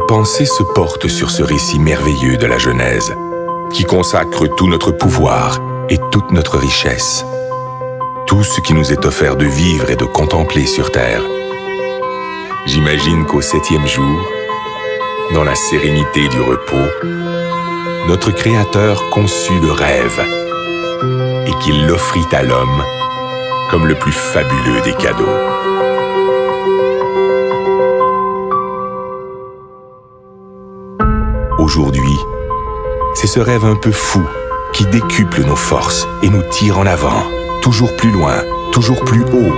pensée se porte sur ce récit merveilleux de la Genèse, qui consacre tout notre pouvoir et toute notre richesse, tout ce qui nous est offert de vivre et de contempler sur terre. J'imagine qu'au 7e jour, dans la sérénité du repos, notre Créateur conçut le rêve et qu'il l'offrit à l'homme comme le plus fabuleux des cadeaux. Aujourd'hui, c'est ce rêve un peu fou qui décuple nos forces et nous tire en avant, toujours plus loin, toujours plus haut,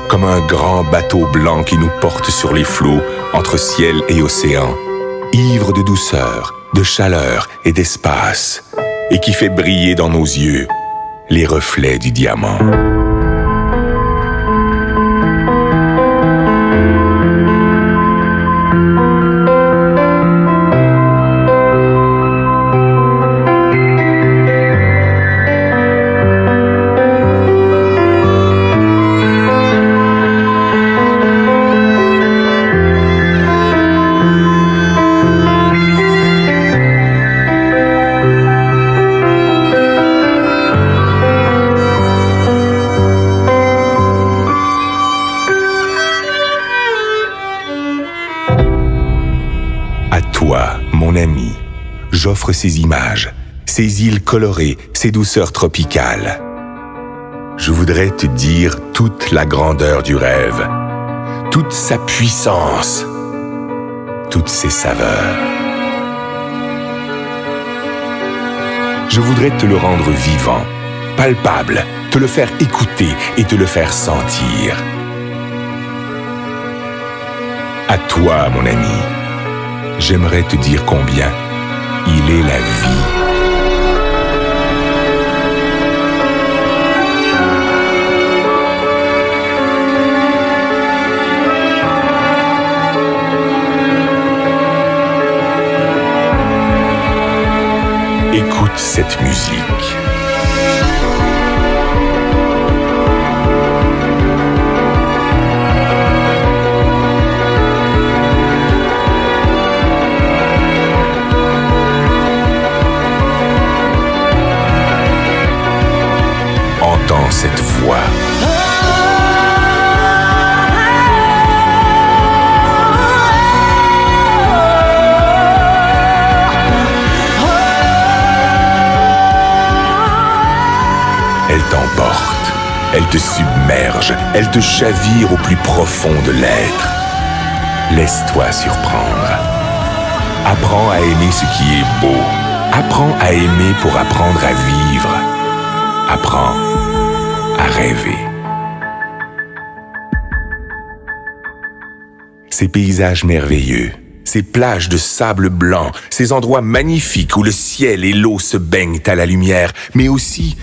comme un grand bateau blanc qui nous porte sur les flots entre ciel et océan, ivre de douceur, de chaleur et d'espace, et qui fait briller dans nos yeux les reflets du diamant. Toi, mon ami, j'offre ces images, ces îles colorées, ces douceurs tropicales. Je voudrais te dire toute la grandeur du rêve, toute sa puissance, toutes ses saveurs. Je voudrais te le rendre vivant, palpable, te le faire écouter et te le faire sentir. À toi, mon ami, j'aimerais te dire combien il est la vie. Écoute cette musique. Entends cette voix. Elle t'emporte, elle te submerge, elle te chavire au plus profond de l'être. Laisse-toi surprendre. Apprends à aimer ce qui est beau. Apprends à aimer pour apprendre à vivre. Apprends à rêver. Ces paysages merveilleux, ces plages de sable blanc, ces endroits magnifiques où le ciel et l'eau se baignent à la lumière, mais aussi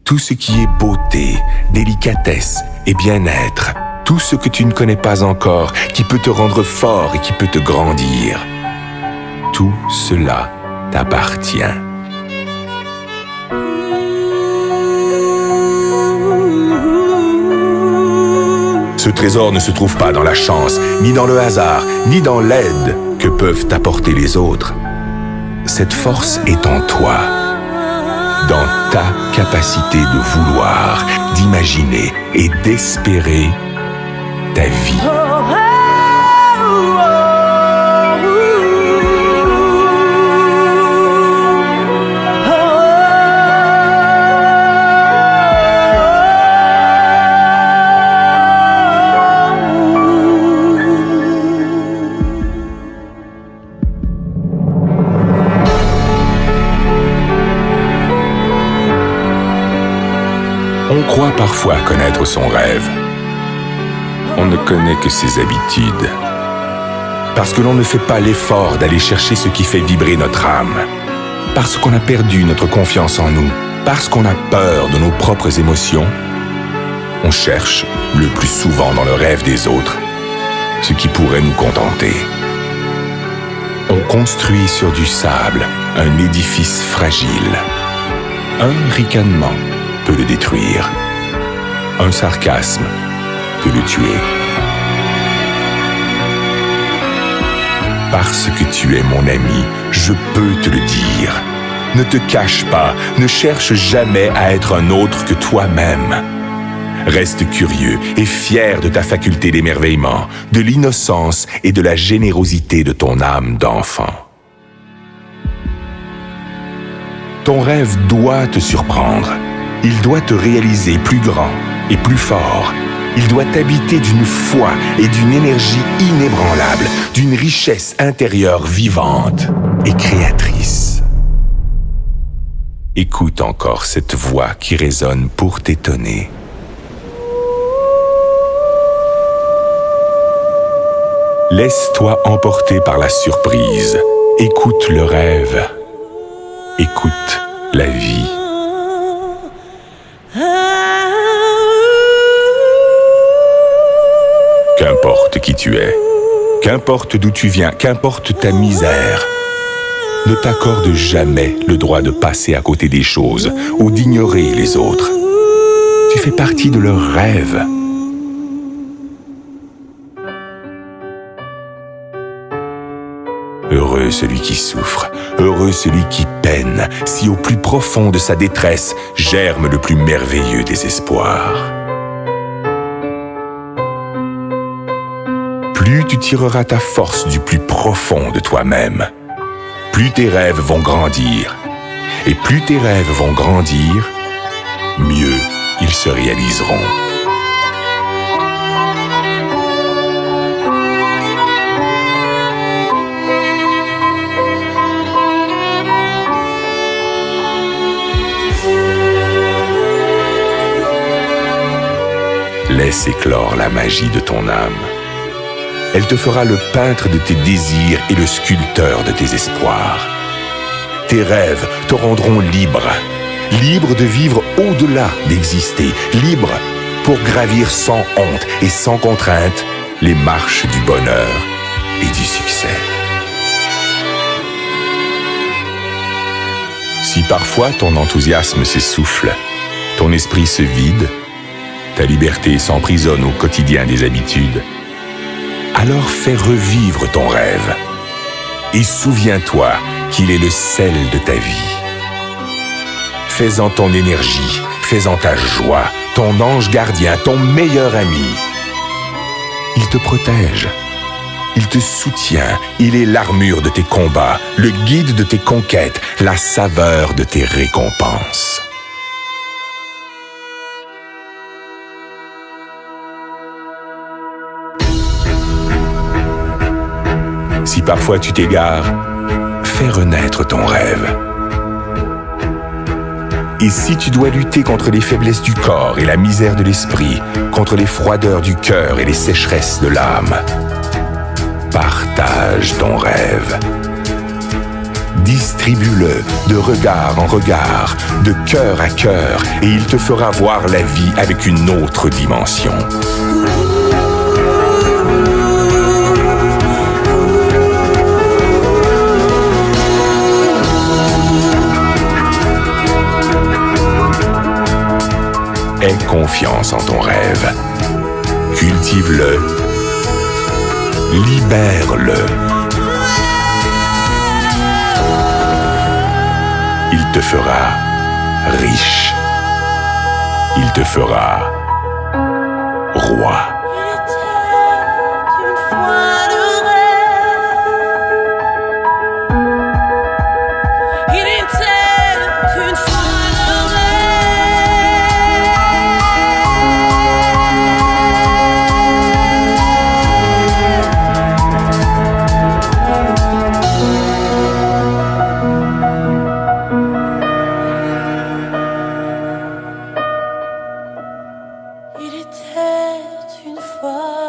tout ce qui est beauté, délicatesse et bien-être, tout ce que tu ne connais pas encore, qui peut te rendre fort et qui peut te grandir. Tout cela t'appartient. Ce trésor ne se trouve pas dans la chance, ni dans le hasard, ni dans l'aide que peuvent t'apporter les autres. Cette force est en toi, dans ta capacité de vouloir, d'imaginer et d'espérer ta vie. On croit parfois connaître son rêve. On ne connaît que ses habitudes. Parce que l'on ne fait pas l'effort d'aller chercher ce qui fait vibrer notre âme. Parce qu'on a perdu notre confiance en nous. Parce qu'on a peur de nos propres émotions. On cherche, le plus souvent dans le rêve des autres, ce qui pourrait nous contenter. On construit sur du sable un édifice fragile. Un ricanement peut le détruire. Un sarcasme peut le tuer. Parce que tu es mon ami, je peux te le dire. Ne te cache pas, ne cherche jamais à être un autre que toi-même. Reste curieux et fier de ta faculté d'émerveillement, de l'innocence et de la générosité de ton âme d'enfant. Ton rêve doit te surprendre. Il doit te réaliser plus grand et plus fort. Il doit t'habiter d'une foi et d'une énergie inébranlable, d'une richesse intérieure vivante et créatrice. Écoute encore cette voix qui résonne pour t'étonner. Laisse-toi emporter par la surprise. Écoute le rêve. Écoute la vie. Qu'importe qui tu es, qu'importe d'où tu viens, qu'importe ta misère, ne t'accorde jamais le droit de passer à côté des choses ou d'ignorer les autres. Tu fais partie de leurs rêves. Heureux celui qui souffre, heureux celui qui peine, si au plus profond de sa détresse germe le plus merveilleux des espoirs. Plus tu tireras ta force du plus profond de toi-même, plus tes rêves vont grandir. Et plus tes rêves vont grandir, mieux ils se réaliseront. Laisse éclore la magie de ton âme. Elle te fera le peintre de tes désirs et le sculpteur de tes espoirs. Tes rêves te rendront libre, libre de vivre au-delà d'exister, libre pour gravir sans honte et sans contrainte les marches du bonheur et du succès. Si parfois ton enthousiasme s'essouffle, ton esprit se vide, ta liberté s'emprisonne au quotidien des habitudes, alors fais revivre ton rêve et souviens-toi qu'il est le sel de ta vie. Fais-en ton énergie, fais-en ta joie, ton ange gardien, ton meilleur ami. Il te protège, il te soutient, il est l'armure de tes combats, le guide de tes conquêtes, la saveur de tes récompenses. Si parfois tu t'égares, fais renaître ton rêve. Et si tu dois lutter contre les faiblesses du corps et la misère de l'esprit, contre les froideurs du cœur et les sécheresses de l'âme, partage ton rêve. Distribue-le de regard en regard, de cœur à cœur, et il te fera voir la vie avec une autre dimension. Aie confiance en ton rêve. Cultive-le. Libère-le. Il te fera riche. Il te fera roi. Il était une fois